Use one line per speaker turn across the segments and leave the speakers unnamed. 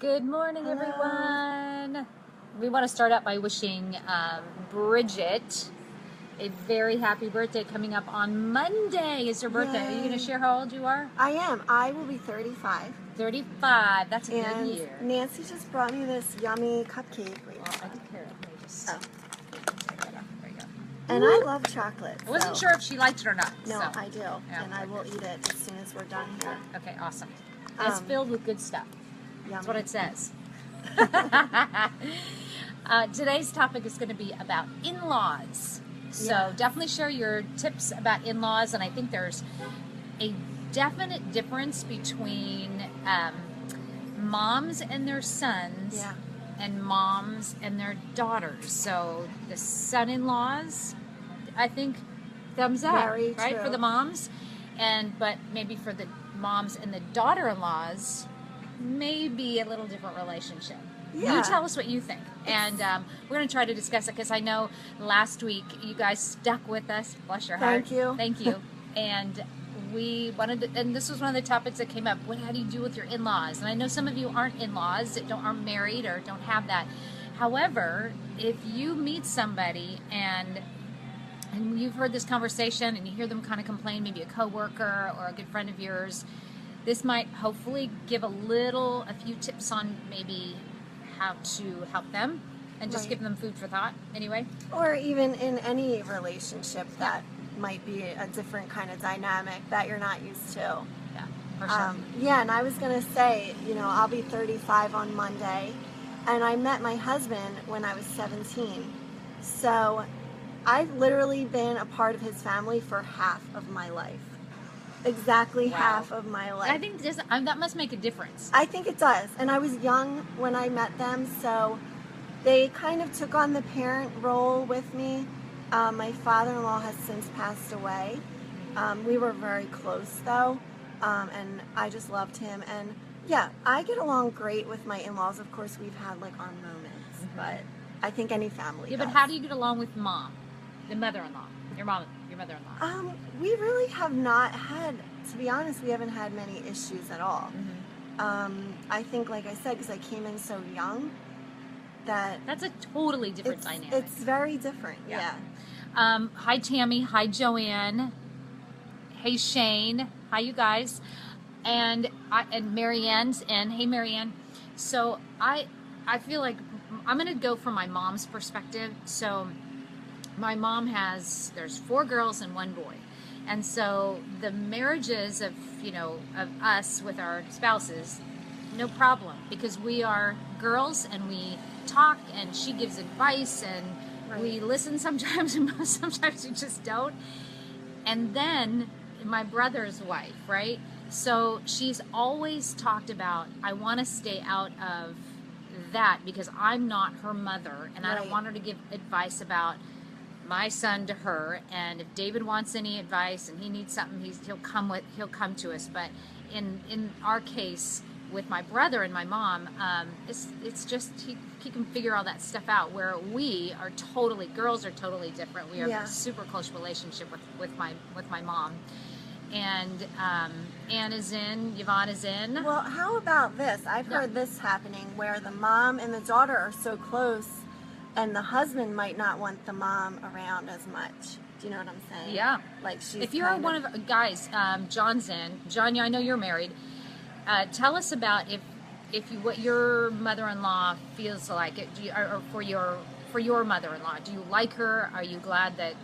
Good morning,
Hello.
everyone. We want to start out by wishing Bridget a very happy birthday coming up on Monday. Is her birthday. Are you going to
Yay.
share how old you are?
I am. I will be 35.
35. That's a good
And
year.
Nancy just brought me this yummy cupcake. Wait,
Well, I took care of it. Let me just
Oh.
take that off. There you go.
And I love chocolate.
I wasn't
so-
sure if she liked it or not.
No,
so.
I do.
Yeah.
And I will eat it as soon as we're done here.
Okay, awesome. It's filled with good stuff. That's what
Yummy.
it says. Today's topic is going to be about in-laws. So
Yeah.
definitely share your tips about in-laws, and I think there's a definite difference between moms and their sons
Yeah.
and moms and their daughters. So the son-in-laws, I think, thumbs up,
Very
right,
true.
for the moms, but maybe for the moms and the daughter-in-laws, maybe a little different relationship.
Yeah.
You tell us what you think, and we're going to try to discuss it because I know last week you guys stuck with us. Bless your heart.
Thank you.
And we wanted to, and this was one of the topics that came up. How do you deal with your in-laws? And I know some of you aren't in-laws, that aren't married or don't have that. However, if you meet somebody and you've heard this conversation and you hear them kind of complain, maybe a coworker or a good friend of yours, this might hopefully give a few tips on maybe how to help them and just
Right.
give them food for thought anyway.
Or even in any relationship that might be a different kind of dynamic that you're not used to.
Yeah, for sure.
Yeah, and I was going to say, I'll be 35 on Monday, and I met my husband when I was 17. So I've literally been a part of his family for half of my life. Exactly
Wow.
half of my life.
I think that must make a difference.
I think it does. And I was young when I met them, so they kind of took on the parent role with me. My father-in-law has since passed away. We were very close though, and I just loved him. And yeah, I get along great with my in-laws. Of course, we've had like our moments, but I think any family
Yeah,
does.
but how do you get along with mom, the mother-in-law, your mother-in-law?
We really have not had, to be honest, we haven't had many issues at all. I think, like I said, because I came in so young,
That's a totally different dynamic.
it's very different. Yeah.
Hi Tammy, hi Joanne, hey Shane, hi you guys, and Marianne's in. Hey Marianne. So I feel like I'm gonna go from my mom's perspective. So my mom there's 4 girls and 1 boy, and so the marriages of us with our spouses, no problem, because we are girls and we talk and she gives advice and we listen sometimes and sometimes we just don't. And then my brother's wife, right? So she's always talked about, I want to stay out of that because I'm not her mother and I don't want her to give advice about my son to her. And if David wants any advice and he needs something, he'll come to us. But in our case, with my brother and my mom, it's just he can figure all that stuff out. Where girls are totally different. We have a super close relationship with my mom, and Ann is in, Yvonne is in.
Well, how about this? I've heard this happening where the mom and the daughter are so close, and the husband might not want the mom around as much. Do you know what I'm saying?
Yeah.
Like she's.
If you're one of guys, John's in. John, I know you're married. Tell us about what your mother-in-law feels like, or for your mother-in-law. Do you like her? Are you glad that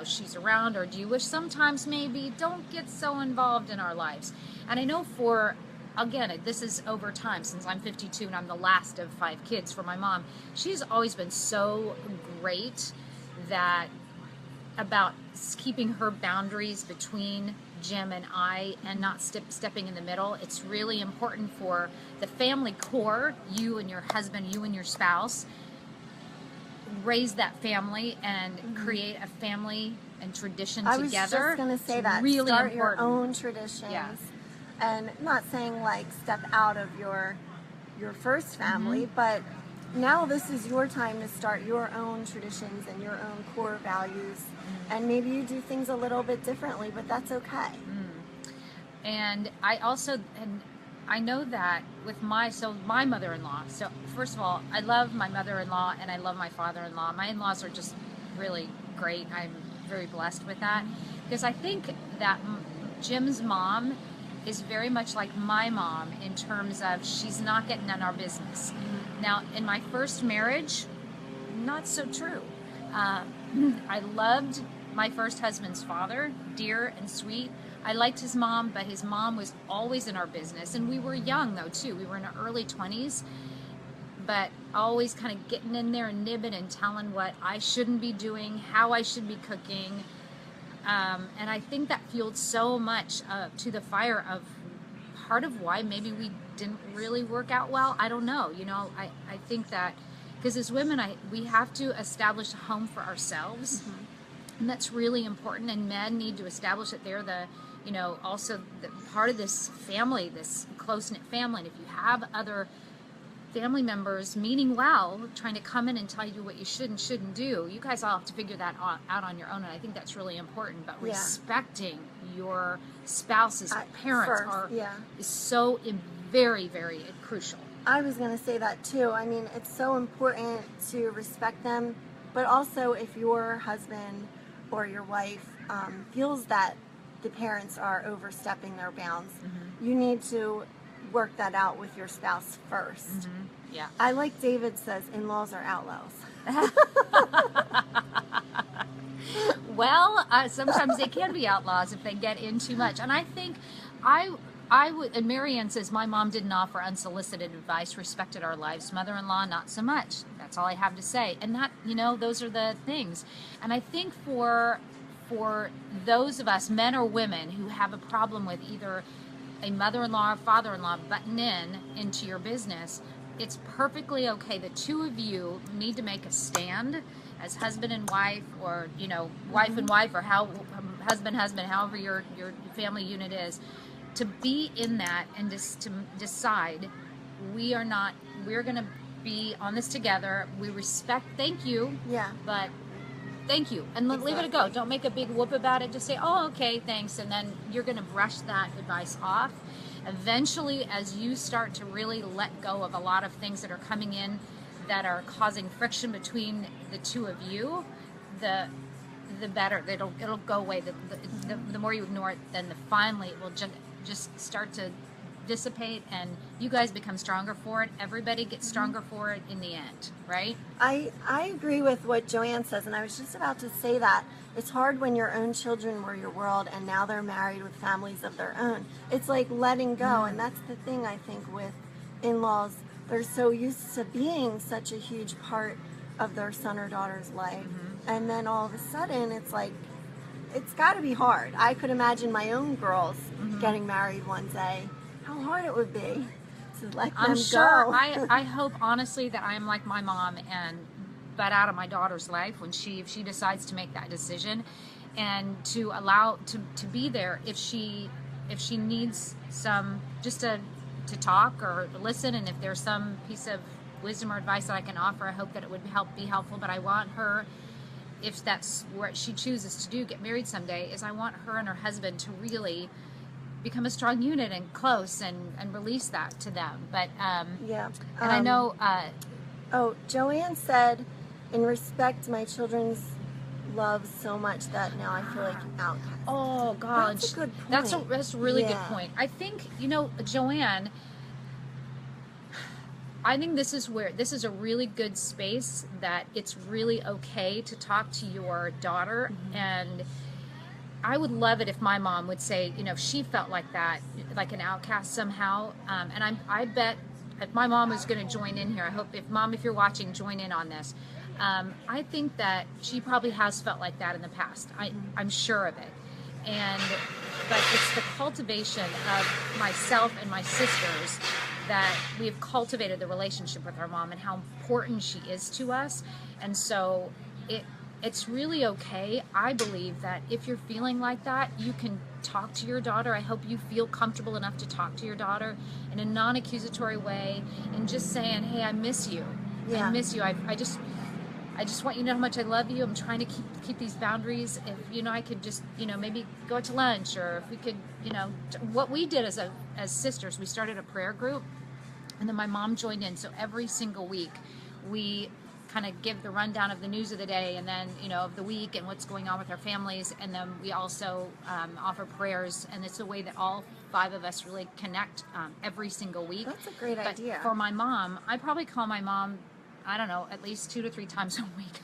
she's around, or do you wish sometimes maybe don't get so involved in our lives? And I know again, this is over time since I'm 52 and I'm the last of 5 kids for my mom. She's always been so great about keeping her boundaries between Jim and I and not stepping in the middle. It's really important for the family core, you and your husband, you and your spouse, raise that family and create a family and tradition together.
I was just going to say that.
Really
Start
important.
your own traditions.
Yeah.
And not saying like step out of your first family, but now this is your time to start your own traditions and your own core values. And maybe you do things a little bit differently, but that's okay.
And I also, I know that with my mother-in-law. So first of all, I love my mother-in-law and I love my father-in-law. My in-laws are just really great. I'm very blessed with that because I think that Jim's mom is very much like my mom in terms of she's not getting in our business. Now, in my first marriage, not so true. I loved my first husband's father, dear and sweet. I liked his mom, but his mom was always in our business. And we were young, though, too. We were in our early 20s, but always kind of getting in there and nibbing and telling what I shouldn't be doing, how I should be cooking. And I think that fueled so much to the fire of part of why maybe we didn't really work out well. I don't know. You know, I think that because as women, we have to establish a home for ourselves. And that's really important. And men need to establish that they're also the part of this family, this close-knit family. And if you have other family members meaning well, trying to come in and tell you what you should and shouldn't do, you guys all have to figure that out on your own. And I think that's really important. But respecting your spouse's parents is so very, very crucial.
I was going to say that too. I mean, it's so important to respect them, but also if your husband or your wife feels that the parents are overstepping their bounds, you need to work that out with your spouse first.
Yeah.
I like David says, in-laws are outlaws.
Well, sometimes they can be outlaws if they get in too much. And I think I would, and Marianne says, my mom didn't offer unsolicited advice, respected our lives. Mother-in-law, not so much. That's all I have to say. And that, those are the things. And I think for those of us, men or women, who have a problem with either a mother-in-law or father-in-law butting into your business, it's perfectly okay. The two of you need to make a stand as husband and wife, or wife and wife, or husband, however your family unit is, to be in that and just to decide we're going to be on this together. We respect, thank you, but thank you, and leave it go. Don't make a big whoop about it. Just say, oh, okay, thanks, and then you're going to brush that advice off. Eventually, as you start to really let go of a lot of things that are coming in that are causing friction between the two of you, the better. It'll go away. The more you ignore it, then finally it will just start to dissipate, and you guys become stronger for it. Everybody gets stronger for it in the end, right?
I agree with what Joanne says, and I was just about to say that. It's hard when your own children were your world and now they're married with families of their own. It's like letting go, and that's the thing I think with in-laws. They're so used to being such a huge part of their son or daughter's life, and then all of a sudden it's like, it's got to be hard. I could imagine my own girls getting married one day. How hard it would be to let them go.
I hope honestly that I'm like my mom and butt out of my daughter's life if she decides to make that decision, and to allow to be there if she needs some just to talk or listen, and if there's some piece of wisdom or advice that I can offer, I hope that it would be helpful. But I want her, if that's what she chooses to do, get married someday, is I want her and her husband to really become a strong unit and close and release that to them. But and I know
Joanne said, in respect my children's love so much that now I feel like an outcast.
Oh gosh,
that's a good point.
That's a really good point. I think Joanne, I think this is a really good space that it's really okay to talk to your daughter. And I would love it if my mom would say, if she felt like that, like an outcast somehow. And I bet if my mom was going to join in here, I hope if you're watching, join in on this. I think that she probably has felt like that in the past. I'm sure of it. But it's the cultivation of myself and my sisters that we've cultivated the relationship with our mom and how important she is to us. And so it's really okay. I believe that if you're feeling like that, you can talk to your daughter. I hope you feel comfortable enough to talk to your daughter in a non-accusatory way and just saying, hey, I miss you. I miss you. I just want you to know how much I love you. I'm trying to keep these boundaries. If, you know, I could just, you know, maybe go out to lunch, or if we could, you know, what we did as sisters, we started a prayer group, and then my mom joined in. So every single week we kind of give the rundown of the news of the day, and then, you know, of the week and what's going on with our families. And then we also offer prayers, and it's a way that all 5 of us really connect every single week.
That's a great idea.
For my mom, I probably call my mom, I don't know, at least 2 to 3 times a week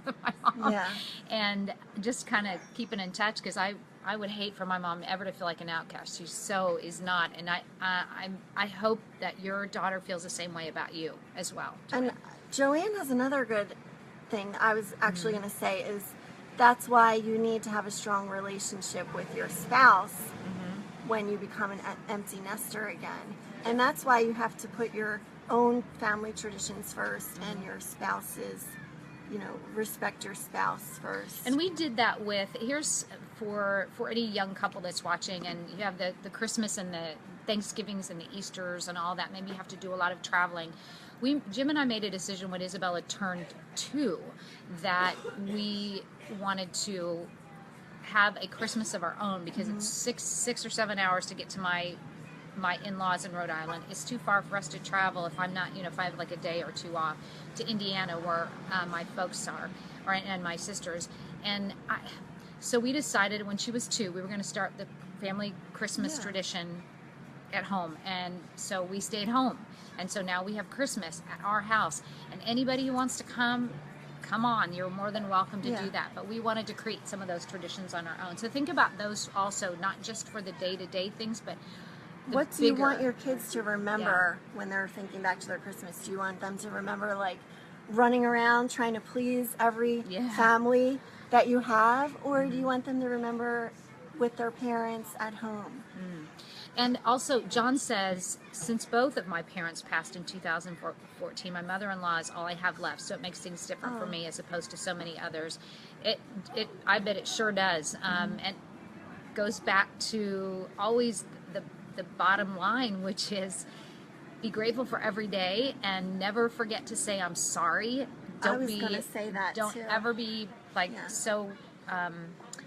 with my mom.
Yeah.
And just kind of keeping in touch, because I would hate for my mom ever to feel like an outcast. She so is not. And I hope that your daughter feels the same way about you as well.
And Joanne has another good thing I was actually going to say is that's why you need to have a strong relationship with your spouse when you become an empty nester again. And that's why you have to put your own family traditions first, and your spouse's, you know, respect your spouse first.
And we did that with, here's for any young couple that's watching, and you have the Christmas and the Thanksgivings and the Easters and all that, maybe you have to do a lot of traveling. Jim and I made a decision when Isabella turned 2 that we wanted to have a Christmas of our own, because it's 6 or 7 hours to get to my in-laws in Rhode Island. It's too far for us to travel if I'm not, you know, if I have like a day or 2 off, to Indiana where my folks are, and my sisters. And so we decided when she was 2, we were going to start the family Christmas tradition at home. And so we stayed home. And so now we have Christmas at our house. And anybody who wants to come on, you're more than welcome to do that. But we wanted to create some of those traditions on our own. So think about those also, not just for the day-to-day things, but
what do you want your kids to remember when they're thinking back to their Christmas? Do you want them to remember, like, running around trying to please every family that you have? Or do you want them to remember with their parents at home?
And also, John says, since both of my parents passed in 2014, my mother-in-law is all I have left, so it makes things different for me as opposed to so many others. I bet it sure does. And goes back to always the bottom line, which is be grateful for every day and never forget to say I'm sorry.
I was going to say that
Don't
too.
ever be like so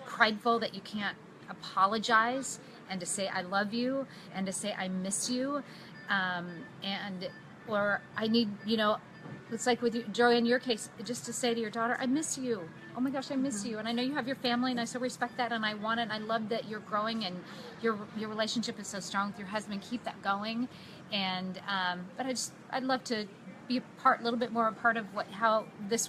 prideful that you can't apologize, and to say I love you, and to say I miss you, or I need, you know, it's like with you, Joy, in your case, just to say to your daughter, I miss you. Oh my gosh, I miss you. And I know you have your family, and I so respect that, and I want it, and I love that you're growing, and your relationship is so strong with your husband. Keep that going. And but I'd love to be a little bit more a part of how this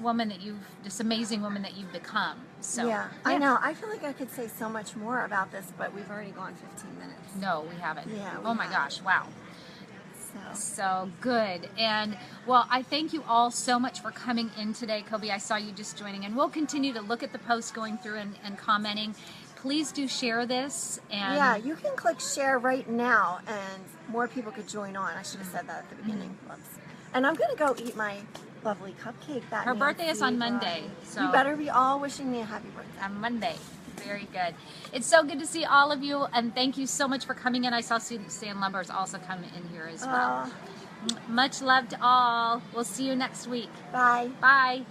amazing woman that you've become. So
yeah, I know. I feel like I could say so much more about this, but we've already gone 15 minutes.
No, we haven't.
Yeah.
Oh my gosh, wow. So good. And well, I thank you all so much for coming in today. Kobe, I saw you just joining, and we'll continue to look at the posts going through and commenting. Please do share this. And
yeah, you can click share right now, and more people could join on. I should have said that at the beginning. Whoops. And I'm going to go eat my lovely cupcake.
Her birthday is on Monday. So
you better be all wishing me a happy birthday.
On Monday. Very good. It's so good to see all of you, and thank you so much for coming in. I saw Stan Lumbers also come in here as well. Much love to all. We'll see you next week.
Bye.
Bye.